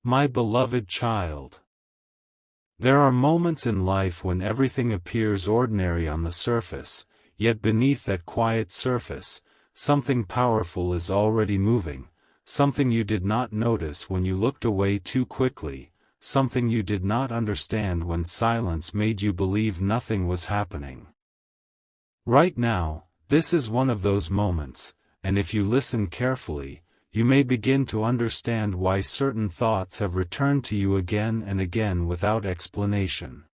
My beloved child. There are moments in life when everything appears ordinary on the surface, yet beneath that quiet surface, something powerful is already moving, something you did not notice when you looked away too quickly, something you did not understand when silence made you believe nothing was happening. Right now, this is one of those moments, and if you listen carefully, you may begin to understand why certain thoughts have returned to you again and again without explanation.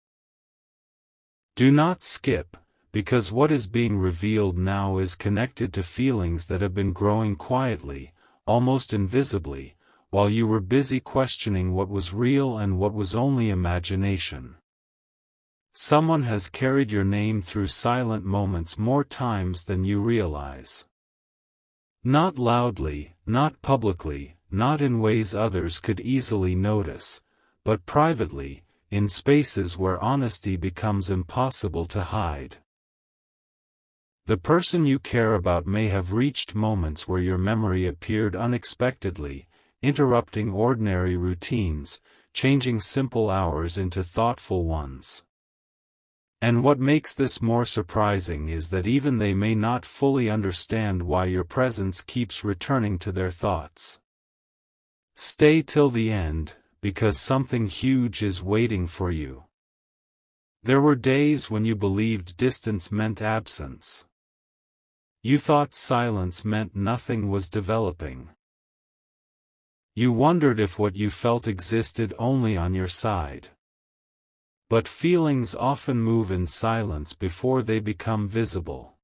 Do not skip, because what is being revealed now is connected to feelings that have been growing quietly, almost invisibly, while you were busy questioning what was real and what was only imagination. Someone has carried your name through silent moments more times than you realize. Not loudly, not publicly, not in ways others could easily notice, but privately, in spaces where honesty becomes impossible to hide. The person you care about may have reached moments where your memory appeared unexpectedly, interrupting ordinary routines, changing simple hours into thoughtful ones. And what makes this more surprising is that even they may not fully understand why your presence keeps returning to their thoughts. Stay till the end, because something huge is waiting for you. There were days when you believed distance meant absence. You thought silence meant nothing was developing. You wondered if what you felt existed only on your side. But feelings often move in silence before they become visible.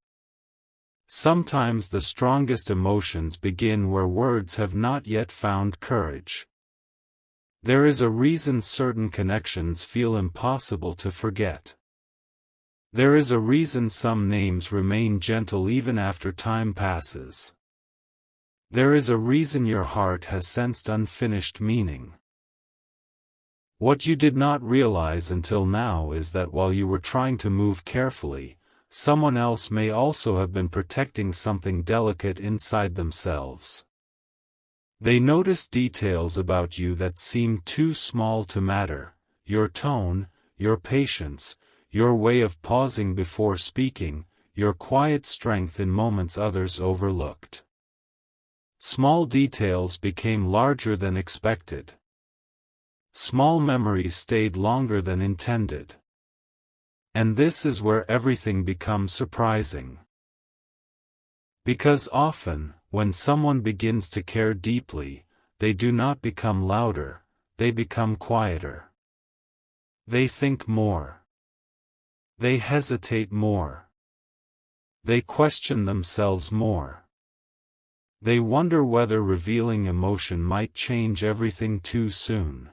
Sometimes the strongest emotions begin where words have not yet found courage. There is a reason certain connections feel impossible to forget. There is a reason some names remain gentle even after time passes. There is a reason your heart has sensed unfinished meaning. What you did not realize until now is that while you were trying to move carefully, someone else may also have been protecting something delicate inside themselves. They notice details about you that seem too small to matter: your tone, your patience, your way of pausing before speaking, your quiet strength in moments others overlooked. Small details became larger than expected. Small memories stayed longer than intended. And this is where everything becomes surprising. Because often, when someone begins to care deeply, they do not become louder, they become quieter. They think more. They hesitate more. They question themselves more. They wonder whether revealing emotion might change everything too soon.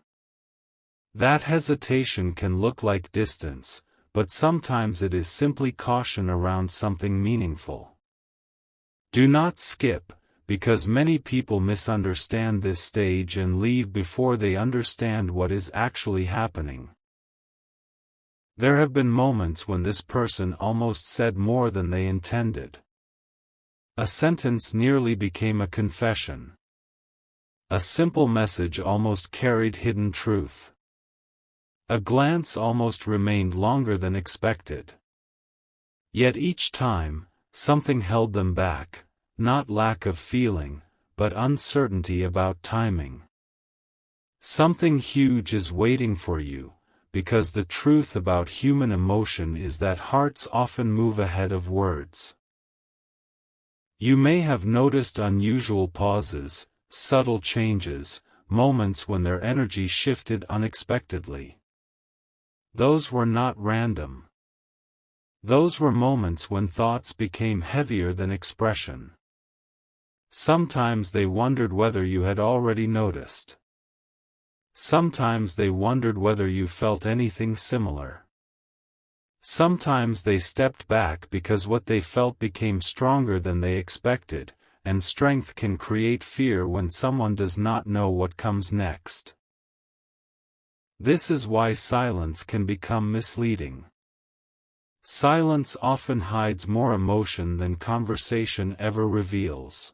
That hesitation can look like distance, but sometimes it is simply caution around something meaningful. Do not skip, because many people misunderstand this stage and leave before they understand what is actually happening. There have been moments when this person almost said more than they intended. A sentence nearly became a confession. A simple message almost carried hidden truth. A glance almost remained longer than expected. Yet each time, something held them back, not lack of feeling, but uncertainty about timing. Something huge is waiting for you, because the truth about human emotion is that hearts often move ahead of words. You may have noticed unusual pauses, subtle changes, moments when their energy shifted unexpectedly. Those were not random. Those were moments when thoughts became heavier than expression. Sometimes they wondered whether you had already noticed. Sometimes they wondered whether you felt anything similar. Sometimes they stepped back because what they felt became stronger than they expected, and strength can create fear when someone does not know what comes next. This is why silence can become misleading. Silence often hides more emotion than conversation ever reveals.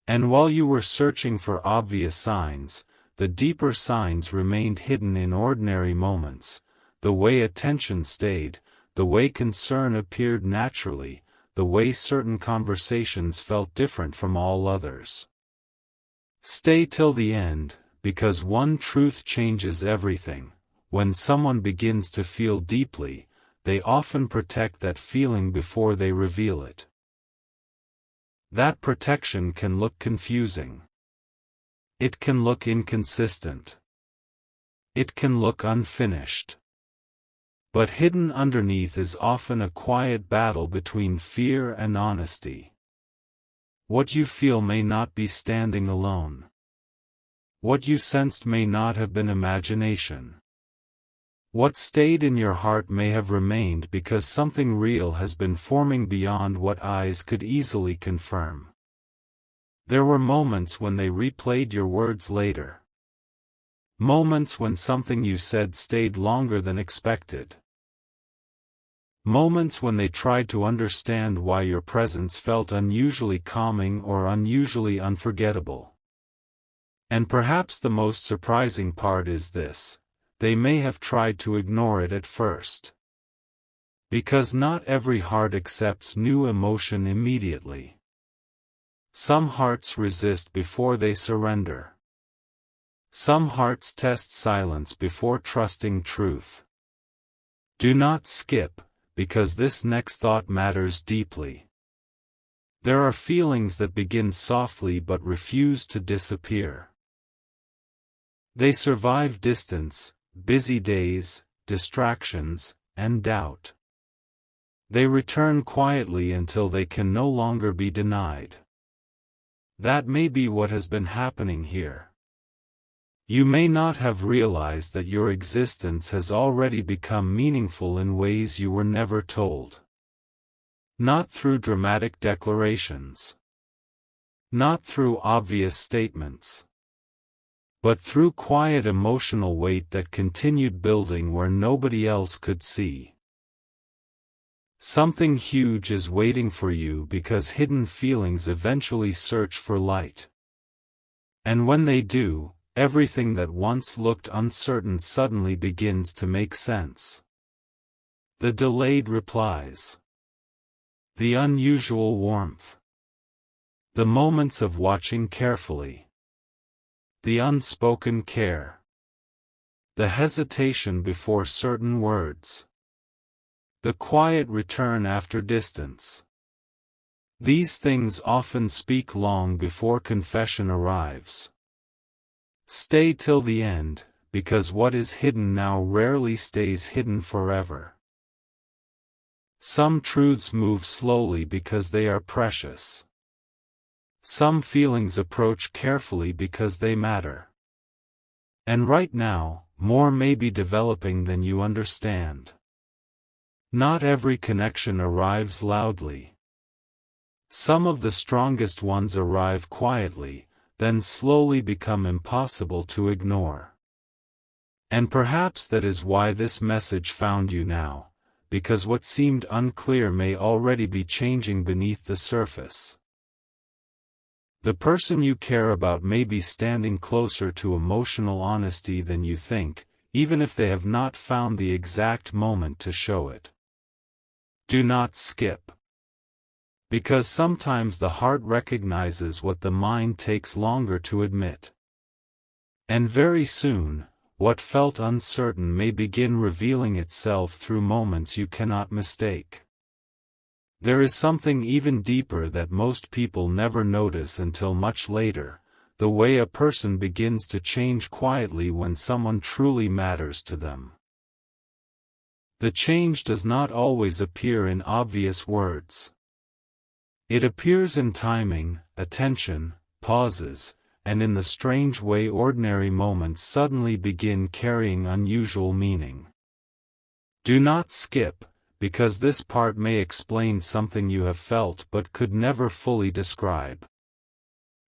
And while you were searching for obvious signs, the deeper signs remained hidden in ordinary moments, the way attention stayed, the way concern appeared naturally, the way certain conversations felt different from all others. Stay till the end, because one truth changes everything. When someone begins to feel deeply, they often protect that feeling before they reveal it. That protection can look confusing. It can look inconsistent. It can look unfinished. But hidden underneath is often a quiet battle between fear and honesty. What you feel may not be standing alone. What you sensed may not have been imagination. What stayed in your heart may have remained because something real has been forming beyond what eyes could easily confirm. There were moments when they replayed your words later. Moments when something you said stayed longer than expected. Moments when they tried to understand why your presence felt unusually calming or unusually unforgettable. And perhaps the most surprising part is this: they may have tried to ignore it at first. Because not every heart accepts new emotion immediately. Some hearts resist before they surrender. Some hearts test silence before trusting truth. Do not skip, because this next thought matters deeply. There are feelings that begin softly but refuse to disappear. They survive distance, busy days, distractions, and doubt. They return quietly until they can no longer be denied. That may be what has been happening here. You may not have realized that your existence has already become meaningful in ways you were never told. Not through dramatic declarations. Not through obvious statements. But through quiet emotional weight that continued building where nobody else could see. Something huge is waiting for you because hidden feelings eventually search for light. And when they do, everything that once looked uncertain suddenly begins to make sense. The delayed replies. The unusual warmth. The moments of watching carefully. The unspoken care. The hesitation before certain words. The quiet return after distance. These things often speak long before confession arrives. Stay till the end, because what is hidden now rarely stays hidden forever. Some truths move slowly because they are precious. Some feelings approach carefully because they matter. And right now, more may be developing than you understand. Not every connection arrives loudly. Some of the strongest ones arrive quietly, then slowly become impossible to ignore. And perhaps that is why this message found you now, because what seemed unclear may already be changing beneath the surface. The person you care about may be standing closer to emotional honesty than you think, even if they have not found the exact moment to show it. Do not skip. Because sometimes the heart recognizes what the mind takes longer to admit. And very soon, what felt uncertain may begin revealing itself through moments you cannot mistake. There is something even deeper that most people never notice until much later, the way a person begins to change quietly when someone truly matters to them. The change does not always appear in obvious words. It appears in timing, attention, pauses, and in the strange way ordinary moments suddenly begin carrying unusual meaning. Do not skip, because this part may explain something you have felt but could never fully describe.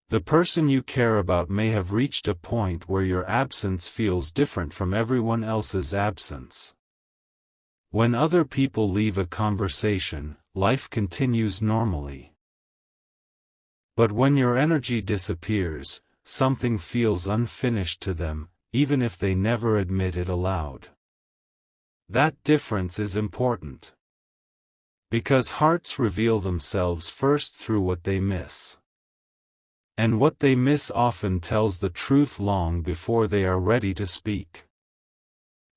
The person you care about may have reached a point where your absence feels different from everyone else's absence. When other people leave a conversation, life continues normally. But when your energy disappears, something feels unfinished to them, even if they never admit it aloud. That difference is important. Because hearts reveal themselves first through what they miss. And what they miss often tells the truth long before they are ready to speak.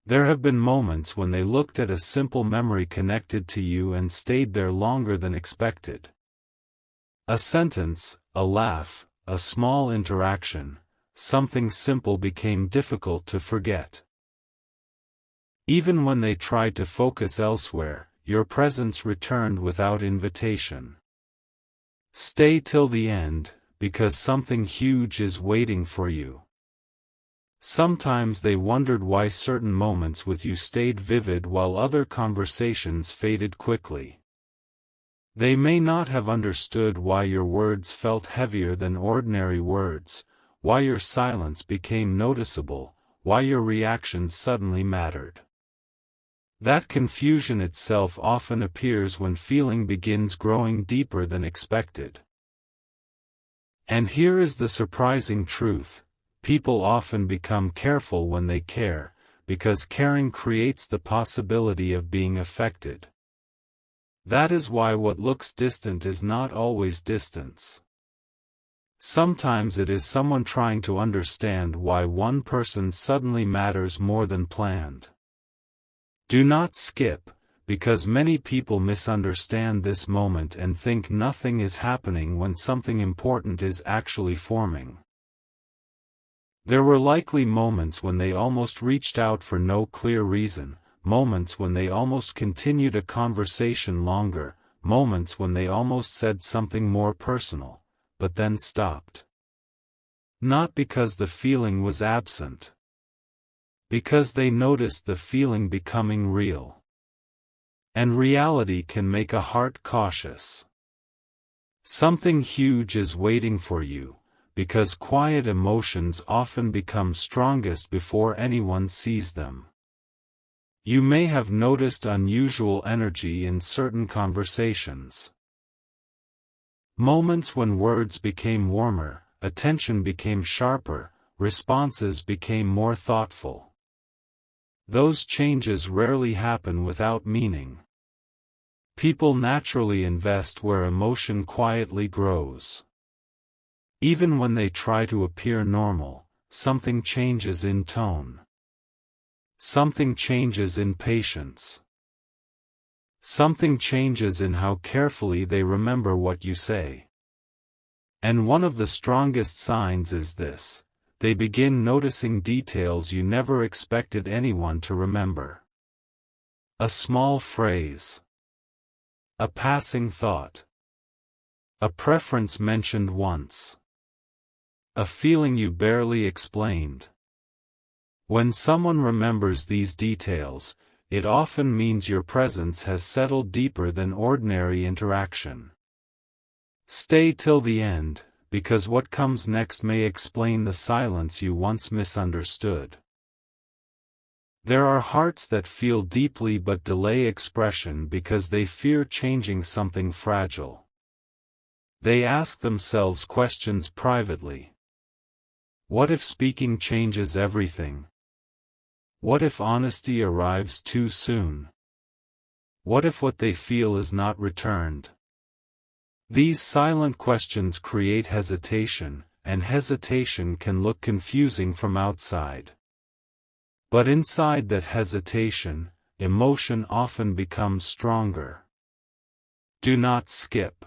There have been moments when they looked at a simple memory connected to you and stayed there longer than expected. A sentence, a laugh, a small interaction, something simple became difficult to forget. Even when they tried to focus elsewhere, your presence returned without invitation. Stay till the end, because something huge is waiting for you. Sometimes they wondered why certain moments with you stayed vivid while other conversations faded quickly. They may not have understood why your words felt heavier than ordinary words, why your silence became noticeable, why your reactions suddenly mattered. That confusion itself often appears when feeling begins growing deeper than expected. And here is the surprising truth: people often become careful when they care, because caring creates the possibility of being affected. That is why what looks distant is not always distance. Sometimes it is someone trying to understand why one person suddenly matters more than planned. Do not skip, because many people misunderstand this moment and think nothing is happening when something important is actually forming. There were likely moments when they almost reached out for no clear reason, moments when they almost continued a conversation longer, moments when they almost said something more personal, but then stopped. Not because the feeling was absent. Because they noticed the feeling becoming real. And reality can make a heart cautious. Something huge is waiting for you, because quiet emotions often become strongest before anyone sees them. You may have noticed unusual energy in certain conversations. Moments when words became warmer, attention became sharper, responses became more thoughtful. Those changes rarely happen without meaning. People naturally invest where emotion quietly grows. Even when they try to appear normal, something changes in tone. Something changes in patience. Something changes in how carefully they remember what you say. And one of the strongest signs is this: they begin noticing details you never expected anyone to remember. A small phrase. A passing thought. A preference mentioned once. A feeling you barely explained. When someone remembers these details, it often means your presence has settled deeper than ordinary interaction. Stay till the end, because what comes next may explain the silence you once misunderstood. There are hearts that feel deeply but delay expression because they fear changing something fragile. They ask themselves questions privately. What if speaking changes everything? What if honesty arrives too soon? What if what they feel is not returned? These silent questions create hesitation, and hesitation can look confusing from outside. But inside that hesitation, emotion often becomes stronger. Do not skip.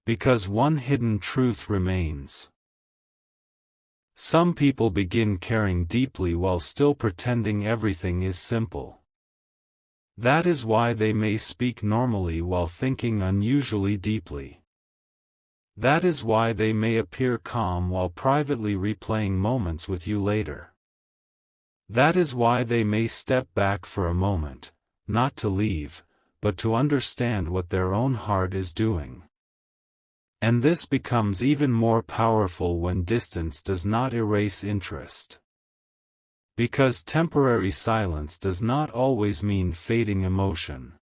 Because one hidden truth remains. Some people begin caring deeply while still pretending everything is simple. That is why they may speak normally while thinking unusually deeply. That is why they may appear calm while privately replaying moments with you later. That is why they may step back for a moment, not to leave, but to understand what their own heart is doing. And this becomes even more powerful when distance does not erase interest. Because temporary silence does not always mean fading emotion.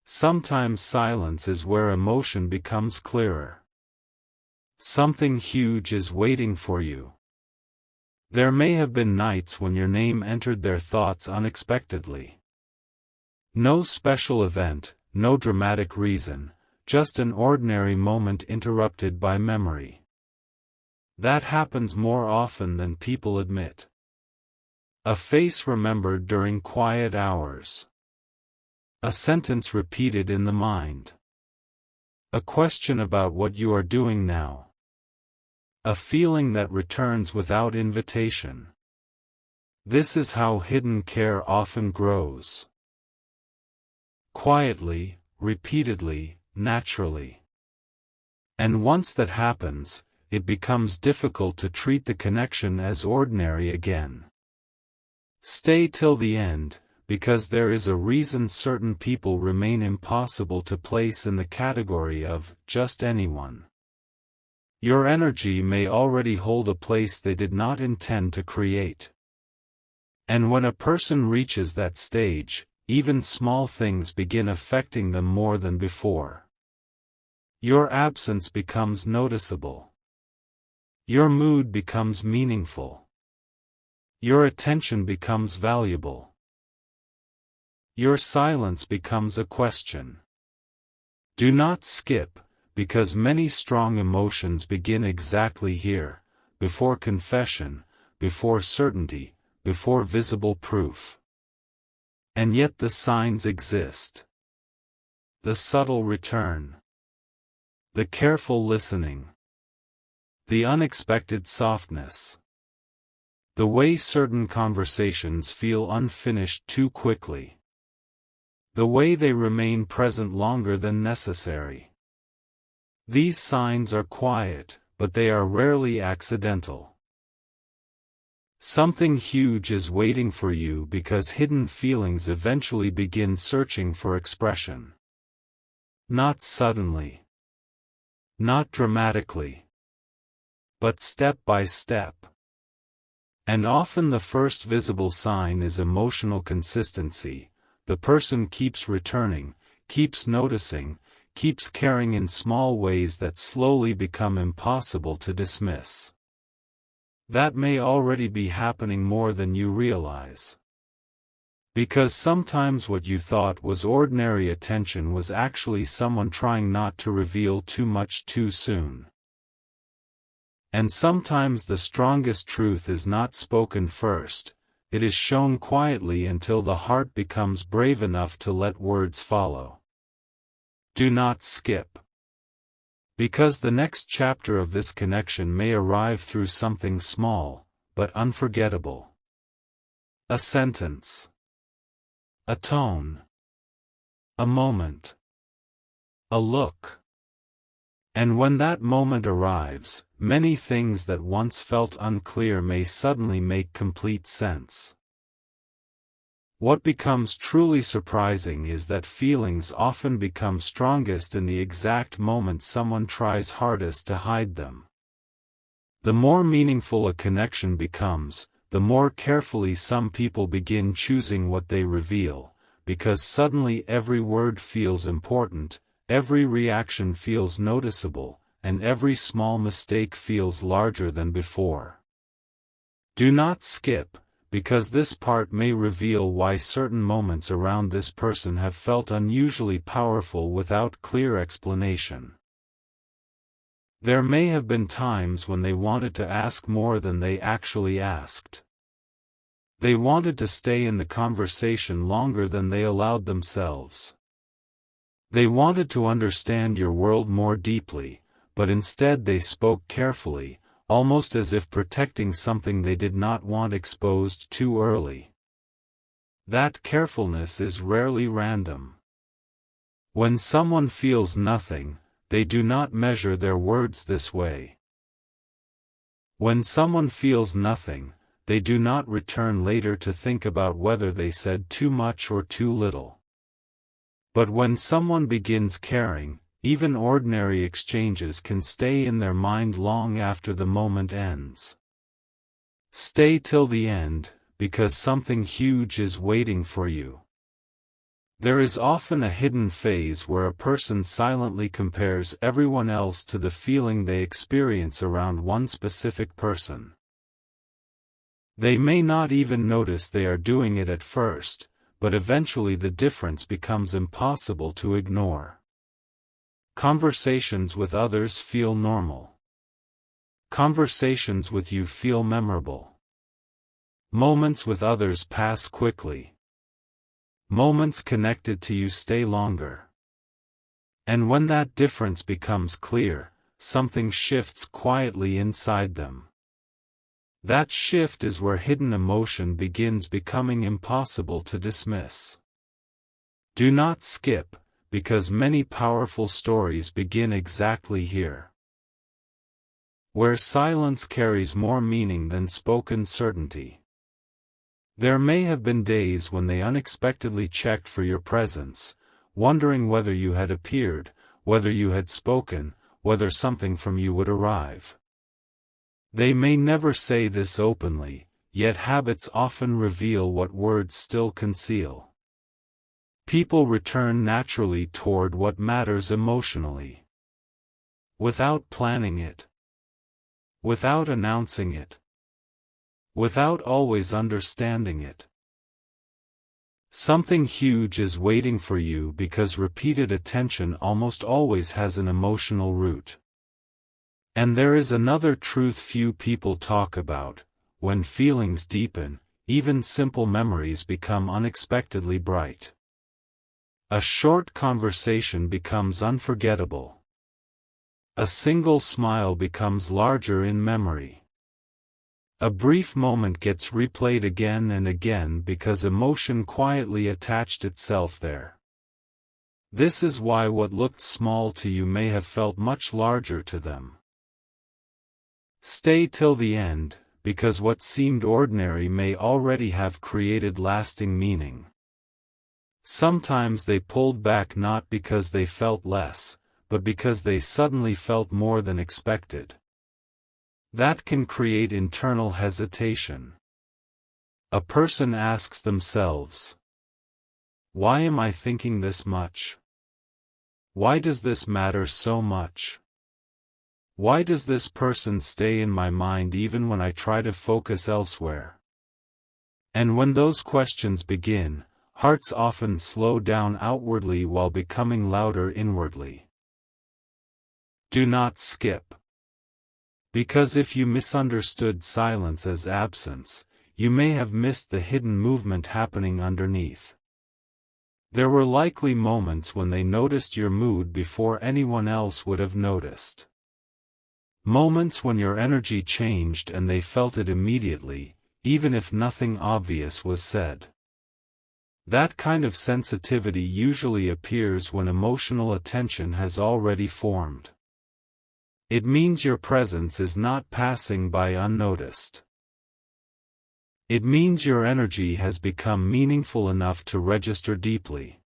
Sometimes silence is where emotion becomes clearer. Something huge is waiting for you. There may have been nights when your name entered their thoughts unexpectedly. No special event, no dramatic reason, just an ordinary moment interrupted by memory. That happens more often than people admit. A face remembered during quiet hours. A sentence repeated in the mind. A question about what you are doing now. A feeling that returns without invitation. This is how hidden care often grows. Quietly, repeatedly, naturally. And once that happens, it becomes difficult to treat the connection as ordinary again. Stay till the end, because there is a reason certain people remain impossible to place in the category of just anyone. Your energy may already hold a place they did not intend to create. And when a person reaches that stage, even small things begin affecting them more than before. Your absence becomes noticeable. Your mood becomes meaningful. Your attention becomes valuable. Your silence becomes a question. Do not skip, because many strong emotions begin exactly here, before confession, before certainty, before visible proof. And yet the signs exist. The subtle return. The careful listening. The unexpected softness. The way certain conversations feel unfinished too quickly. The way they remain present longer than necessary. These signs are quiet, but they are rarely accidental. Something huge is waiting for you because hidden feelings eventually begin searching for expression. Not suddenly. Not dramatically. But step by step. And often the first visible sign is emotional consistency. The person keeps returning, keeps noticing, keeps caring in small ways that slowly become impossible to dismiss. That may already be happening more than you realize. Because sometimes what you thought was ordinary attention was actually someone trying not to reveal too much too soon. And sometimes the strongest truth is not spoken first, it is shown quietly until the heart becomes brave enough to let words follow. Do not skip. Because the next chapter of this connection may arrive through something small, but unforgettable. A sentence. A tone. A moment. A look. And when that moment arrives, many things that once felt unclear may suddenly make complete sense. What becomes truly surprising is that feelings often become strongest in the exact moment someone tries hardest to hide them. The more meaningful a connection becomes, the more carefully some people begin choosing what they reveal, because suddenly every word feels important, every reaction feels noticeable, and every small mistake feels larger than before. Do not skip, because this part may reveal why certain moments around this person have felt unusually powerful without clear explanation. There may have been times when they wanted to ask more than they actually asked. They wanted to stay in the conversation longer than they allowed themselves. They wanted to understand your world more deeply, but instead they spoke carefully, almost as if protecting something they did not want exposed too early. That carefulness is rarely random. When someone feels nothing, they do not measure their words this way. When someone feels nothing, they do not return later to think about whether they said too much or too little. But when someone begins caring, even ordinary exchanges can stay in their mind long after the moment ends. Stay till the end, because something huge is waiting for you. There is often a hidden phase where a person silently compares everyone else to the feeling they experience around one specific person. They may not even notice they are doing it at first, but eventually the difference becomes impossible to ignore. Conversations with others feel normal. Conversations with you feel memorable. Moments with others pass quickly. Moments connected to you stay longer. And when that difference becomes clear, something shifts quietly inside them. That shift is where hidden emotion begins becoming impossible to dismiss. Do not skip, because many powerful stories begin exactly here. Where silence carries more meaning than spoken certainty. There may have been days when they unexpectedly checked for your presence, wondering whether you had appeared, whether you had spoken, whether something from you would arrive. They may never say this openly, yet habits often reveal what words still conceal. People return naturally toward what matters emotionally. Without planning it. Without announcing it. Without always understanding it. Something huge is waiting for you because repeated attention almost always has an emotional root. And there is another truth few people talk about: when feelings deepen, even simple memories become unexpectedly bright. A short conversation becomes unforgettable. A single smile becomes larger in memory. A brief moment gets replayed again and again because emotion quietly attached itself there. This is why what looked small to you may have felt much larger to them. Stay till the end, because what seemed ordinary may already have created lasting meaning. Sometimes they pulled back not because they felt less, but because they suddenly felt more than expected. That can create internal hesitation. A person asks themselves, "Why am I thinking this much? Why does this matter so much? Why does this person stay in my mind even when I try to focus elsewhere?" And when those questions begin, hearts often slow down outwardly while becoming louder inwardly. Do not skip. Because if you misunderstood silence as absence, you may have missed the hidden movement happening underneath. There were likely moments when they noticed your mood before anyone else would have noticed. Moments when your energy changed and they felt it immediately, even if nothing obvious was said. That kind of sensitivity usually appears when emotional attention has already formed. It means your presence is not passing by unnoticed. It means your energy has become meaningful enough to register deeply.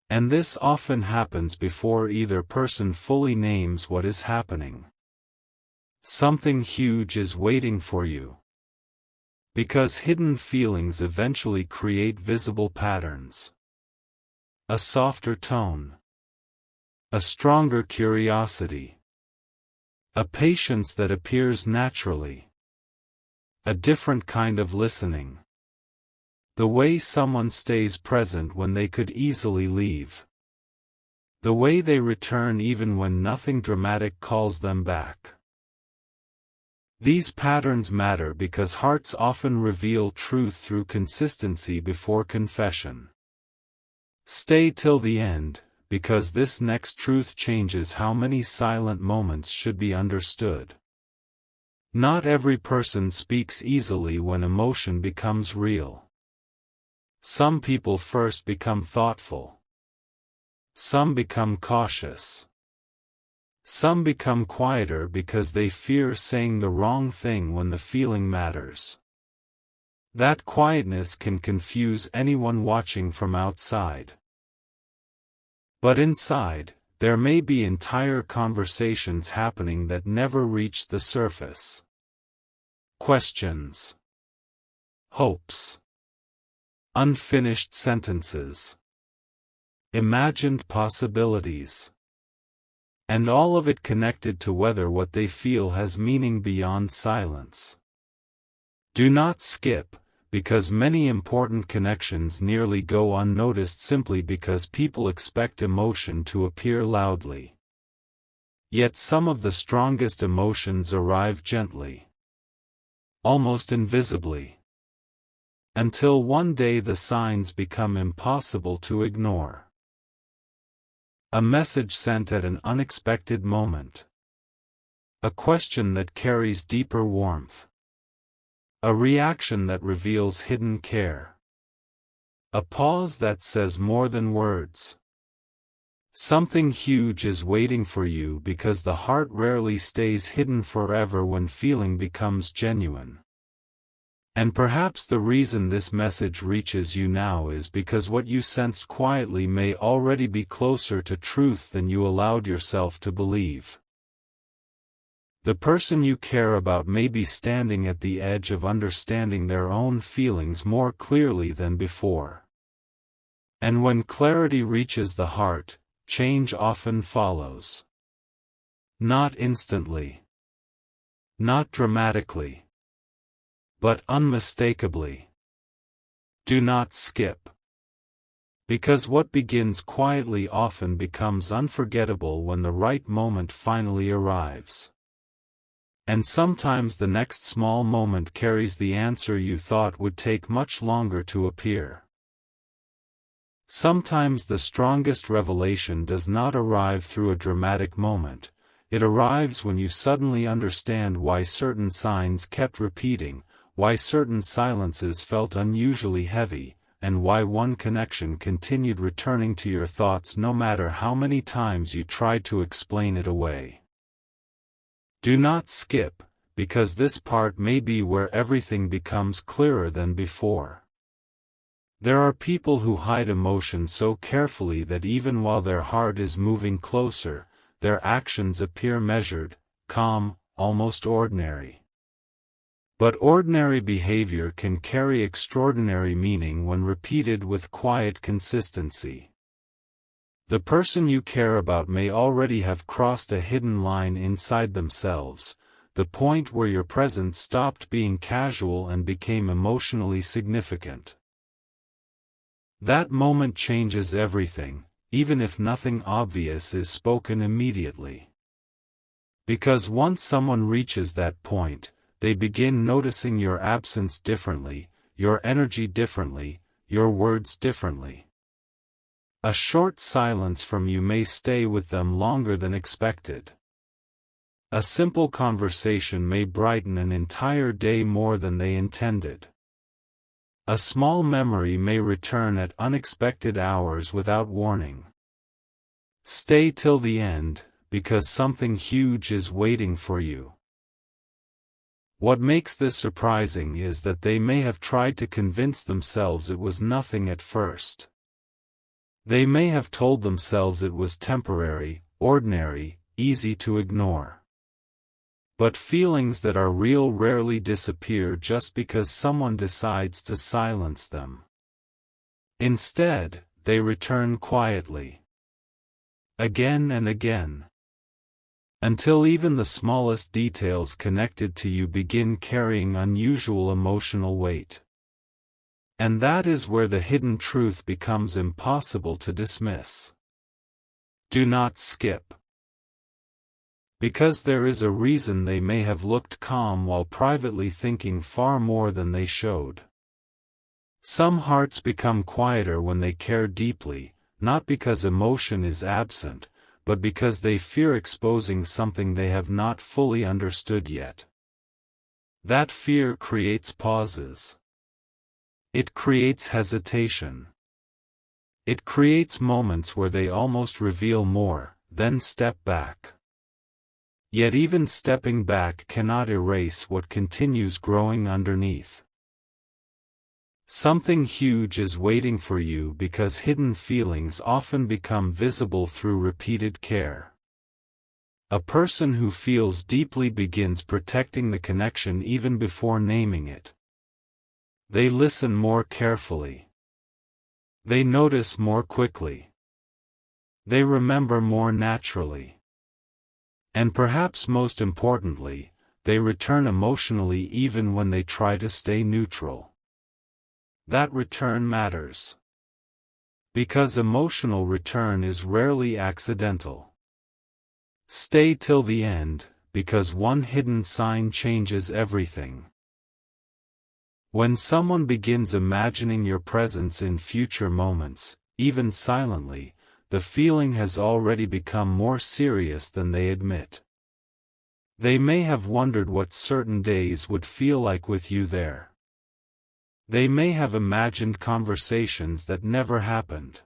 And this often happens before either person fully names what is happening. Something huge is waiting for you. Because hidden feelings eventually create visible patterns. A softer tone. A stronger curiosity. A patience that appears naturally. A different kind of listening. The way someone stays present when they could easily leave. The way they return even when nothing dramatic calls them back. These patterns matter because hearts often reveal truth through consistency before confession. Stay till the end, because this next truth changes how many silent moments should be understood. Not every person speaks easily when emotion becomes real. Some people first become thoughtful. Some become cautious. Some become quieter because they fear saying the wrong thing when the feeling matters. That quietness can confuse anyone watching from outside. But inside, there may be entire conversations happening that never reach the surface. Questions. Hopes. Unfinished sentences. imagined possibilities. And all of it connected to whether what they feel has meaning beyond silence. Do not skip, because many important connections nearly go unnoticed simply because people expect emotion to appear loudly. Yet some of the strongest emotions arrive gently, almost invisibly, until one day the signs become impossible to ignore. A message sent at an unexpected moment. A question that carries deeper warmth. A reaction that reveals hidden care. A pause that says more than words. Something huge is waiting for you because the heart rarely stays hidden forever when feeling becomes genuine. And perhaps the reason this message reaches you now is because what you sensed quietly may already be closer to truth than you allowed yourself to believe. The person you care about may be standing at the edge of understanding their own feelings more clearly than before. And when clarity reaches the heart, change often follows. Not instantly. Not dramatically. But unmistakably. Do not skip. Because what begins quietly often becomes unforgettable when the right moment finally arrives. And sometimes the next small moment carries the answer you thought would take much longer to appear. Sometimes the strongest revelation does not arrive through a dramatic moment, it arrives when you suddenly understand why certain signs kept repeating, why certain silences felt unusually heavy, and why one connection continued returning to your thoughts no matter how many times you tried to explain it away. Do not skip, because this part may be where everything becomes clearer than before. There are people who hide emotion so carefully that even while their heart is moving closer, their actions appear measured, calm, almost ordinary. But ordinary behavior can carry extraordinary meaning when repeated with quiet consistency. The person you care about may already have crossed a hidden line inside themselves, the point where your presence stopped being casual and became emotionally significant. That moment changes everything, even if nothing obvious is spoken immediately. Because once someone reaches that point, they begin noticing your absence differently, your energy differently, your words differently. A short silence from you may stay with them longer than expected. A simple conversation may brighten an entire day more than they intended. A small memory may return at unexpected hours without warning. Stay till the end, because something huge is waiting for you. What makes this surprising is that they may have tried to convince themselves it was nothing at first. They may have told themselves it was temporary, ordinary, easy to ignore. But feelings that are real rarely disappear just because someone decides to silence them. Instead, they return quietly. Again and again. Until even the smallest details connected to you begin carrying unusual emotional weight. And that is where the hidden truth becomes impossible to dismiss. Do not skip. Because there is a reason they may have looked calm while privately thinking far more than they showed. Some hearts become quieter when they care deeply, not because emotion is absent, but because they fear exposing something they have not fully understood yet. That fear creates pauses. It creates hesitation. It creates moments where they almost reveal more, then step back. Yet even stepping back cannot erase what continues growing underneath. Something huge is waiting for you because hidden feelings often become visible through repeated care. A person who feels deeply begins protecting the connection even before naming it. They listen more carefully. They notice more quickly. They remember more naturally. And perhaps most importantly, they return emotionally even when they try to stay neutral. That return matters. Because emotional return is rarely accidental. Stay till the end, because one hidden sign changes everything. When someone begins imagining your presence in future moments, even silently, the feeling has already become more serious than they admit. They may have wondered what certain days would feel like with you there. They may have imagined conversations that never happened.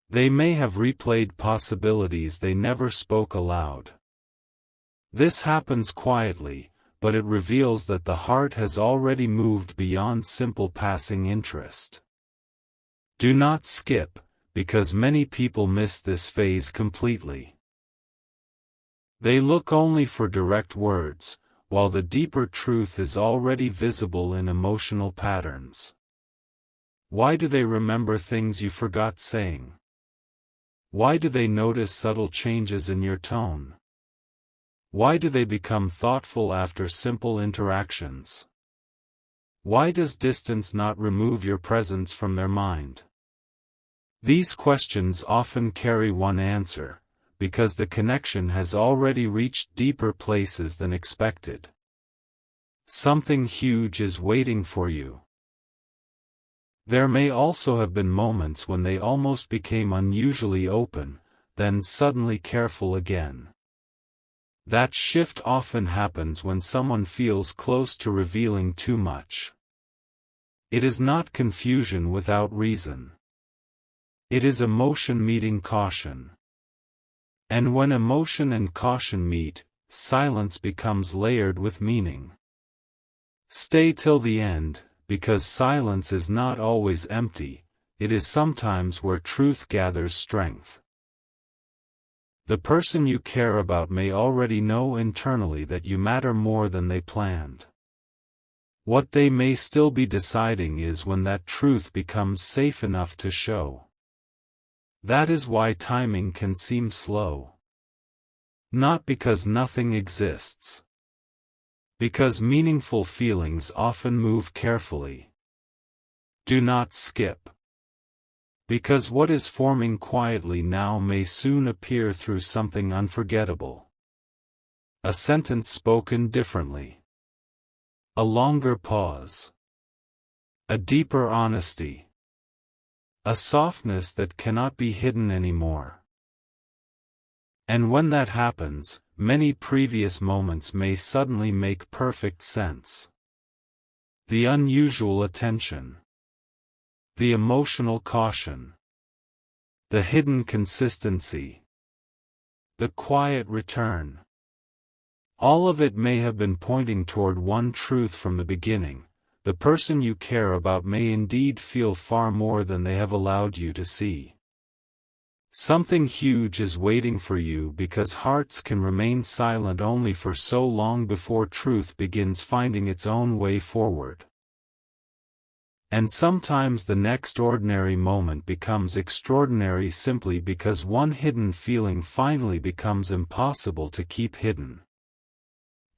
They may have replayed possibilities they never spoke aloud. This happens quietly, but it reveals that the heart has already moved beyond simple passing interest. Do not skip, because many people miss this phase completely. They look only for direct words, while the deeper truth is already visible in emotional patterns. Why do they remember things you forgot saying? Why do they notice subtle changes in your tone? Why do they become thoughtful after simple interactions? Why does distance not remove your presence from their mind? These questions often carry one answer, because the connection has already reached deeper places than expected. Something huge is waiting for you. There may also have been moments when they almost became unusually open, then suddenly careful again. That shift often happens when someone feels close to revealing too much. It is not confusion without reason. It is emotion meeting caution. And when emotion and caution meet, silence becomes layered with meaning. Stay till the end, because silence is not always empty, it is sometimes where truth gathers strength. The person you care about may already know internally that you matter more than they planned. What they may still be deciding is when that truth becomes safe enough to show. That is why timing can seem slow. Not because nothing exists. Because meaningful feelings often move carefully. Do not skip. Because what is forming quietly now may soon appear through something unforgettable. A sentence spoken differently. A longer pause. A deeper honesty. A softness that cannot be hidden anymore. And when that happens, many previous moments may suddenly make perfect sense. The unusual attention. The emotional caution. The hidden consistency. The quiet return. All of it may have been pointing toward one truth from the beginning: the person you care about may indeed feel far more than they have allowed you to see. Something huge is waiting for you because hearts can remain silent only for so long before truth begins finding its own way forward. And sometimes the next ordinary moment becomes extraordinary simply because one hidden feeling finally becomes impossible to keep hidden.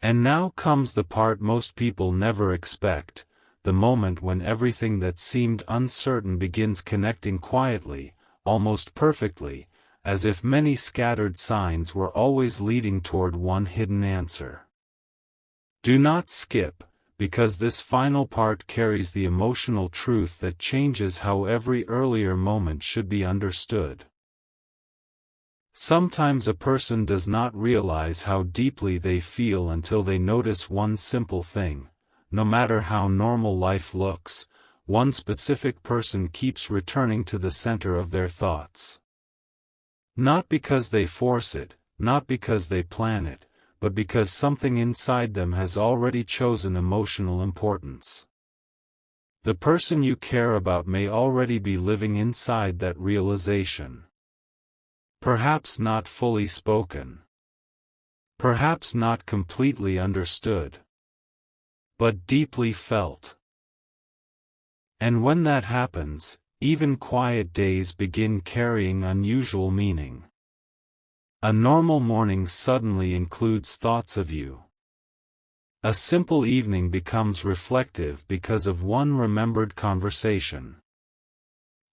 And now comes the part most people never expect, the moment when everything that seemed uncertain begins connecting quietly, almost perfectly, as if many scattered signs were always leading toward one hidden answer. Do not skip, because this final part carries the emotional truth that changes how every earlier moment should be understood. Sometimes a person does not realize how deeply they feel until they notice one simple thing: no matter how normal life looks, one specific person keeps returning to the center of their thoughts. Not because they force it, not because they plan it, but because something inside them has already chosen emotional importance. The person you care about may already be living inside that realization. Perhaps not fully spoken. Perhaps not completely understood. But deeply felt. And when that happens, even quiet days begin carrying unusual meaning. A normal morning suddenly includes thoughts of you. A simple evening becomes reflective because of one remembered conversation.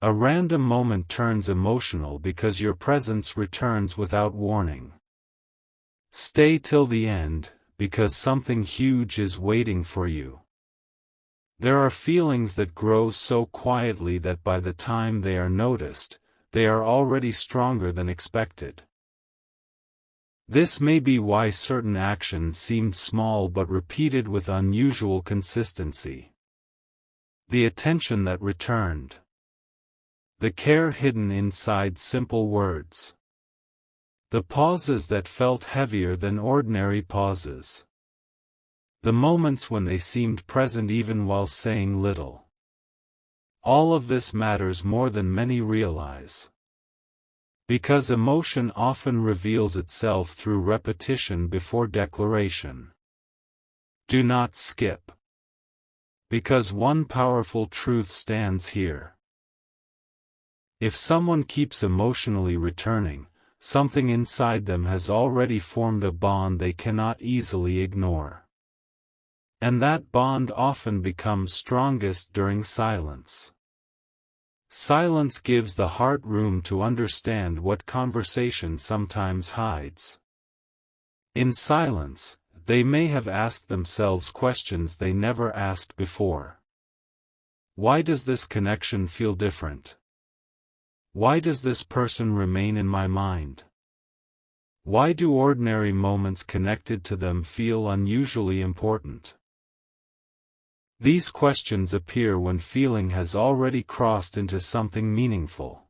A random moment turns emotional because your presence returns without warning. Stay till the end, because something huge is waiting for you. There are feelings that grow so quietly that by the time they are noticed, they are already stronger than expected. This may be why certain actions seemed small but repeated with unusual consistency. The attention that returned. The care hidden inside simple words. The pauses that felt heavier than ordinary pauses. The moments when they seemed present even while saying little. All of this matters more than many realize. Because emotion often reveals itself through repetition before declaration. Do not skip. Because one powerful truth stands here. If someone keeps emotionally returning, something inside them has already formed a bond they cannot easily ignore. And that bond often becomes strongest during silence. Silence gives the heart room to understand what conversation sometimes hides. In silence, they may have asked themselves questions they never asked before. Why does this connection feel different? Why does this person remain in my mind? Why do ordinary moments connected to them feel unusually important? These questions appear when feeling has already crossed into something meaningful.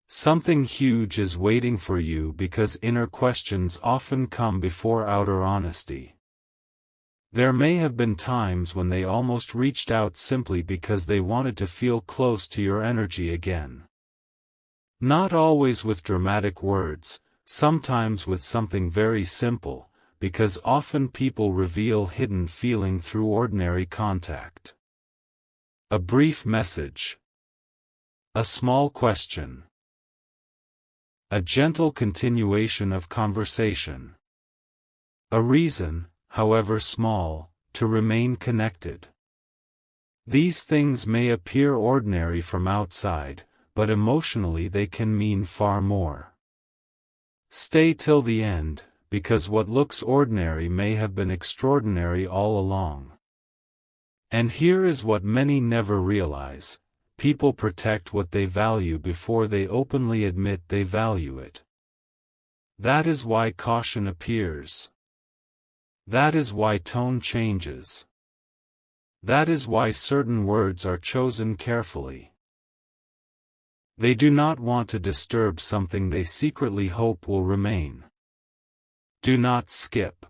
Something huge is waiting for you because inner questions often come before outer honesty. There may have been times when they almost reached out simply because they wanted to feel close to your energy again. Not always with dramatic words, sometimes with something very simple, because often people reveal hidden feeling through ordinary contact. A brief message. A small question. A gentle continuation of conversation. A reason, however small, to remain connected. These things may appear ordinary from outside, but emotionally they can mean far more. Stay till the end, because what looks ordinary may have been extraordinary all along. And here is what many never realize: people protect what they value before they openly admit they value it. That is why caution appears. That is why tone changes. That is why certain words are chosen carefully. They do not want to disturb something they secretly hope will remain. Do not skip.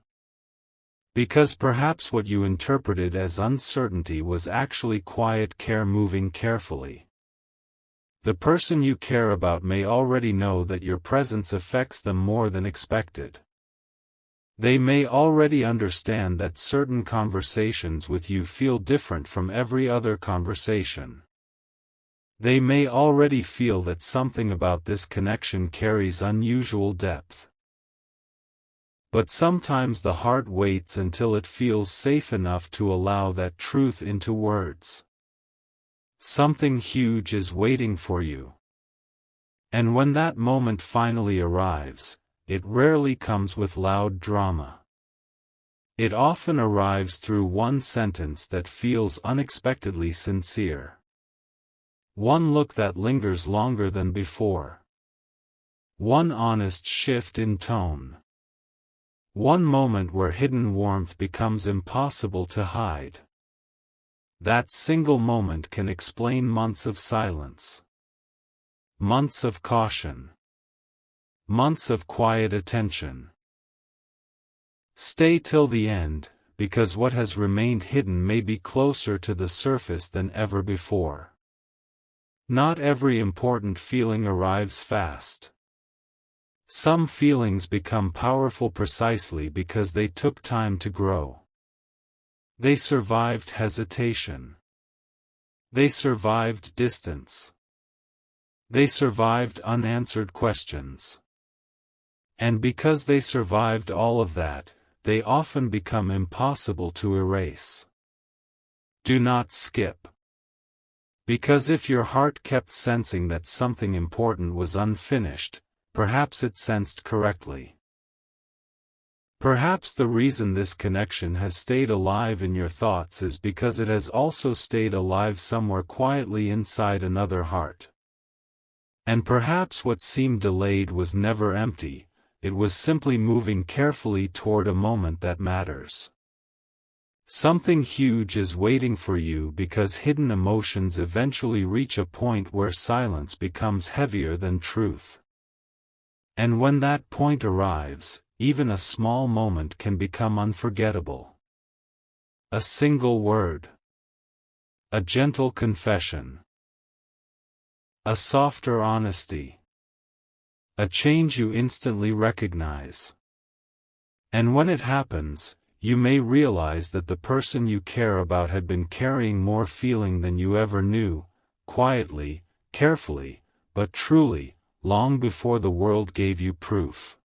Because perhaps what you interpreted as uncertainty was actually quiet care moving carefully. The person you care about may already know that your presence affects them more than expected. They may already understand that certain conversations with you feel different from every other conversation. They may already feel that something about this connection carries unusual depth. But sometimes the heart waits until it feels safe enough to allow that truth into words. Something huge is waiting for you. And when that moment finally arrives, it rarely comes with loud drama. It often arrives through one sentence that feels unexpectedly sincere. One look that lingers longer than before. One honest shift in tone. One moment where hidden warmth becomes impossible to hide. That single moment can explain months of silence. Months of caution. Months of quiet attention. Stay till the end, because what has remained hidden may be closer to the surface than ever before. Not every important feeling arrives fast. Some feelings become powerful precisely because they took time to grow. They survived hesitation. They survived distance. They survived unanswered questions. And because they survived all of that, they often become impossible to erase. Do not skip. Because if your heart kept sensing that something important was unfinished, perhaps it sensed correctly. Perhaps the reason this connection has stayed alive in your thoughts is because it has also stayed alive somewhere quietly inside another heart. And perhaps what seemed delayed was never empty, it was simply moving carefully toward a moment that matters. Something huge is waiting for you because hidden emotions eventually reach a point where silence becomes heavier than truth. And when that point arrives, even a small moment can become unforgettable. A single word. A gentle confession. A softer honesty. A change you instantly recognize. And when it happens, you may realize that the person you care about had been carrying more feeling than you ever knew, quietly, carefully, but truly, long before the world gave you proof.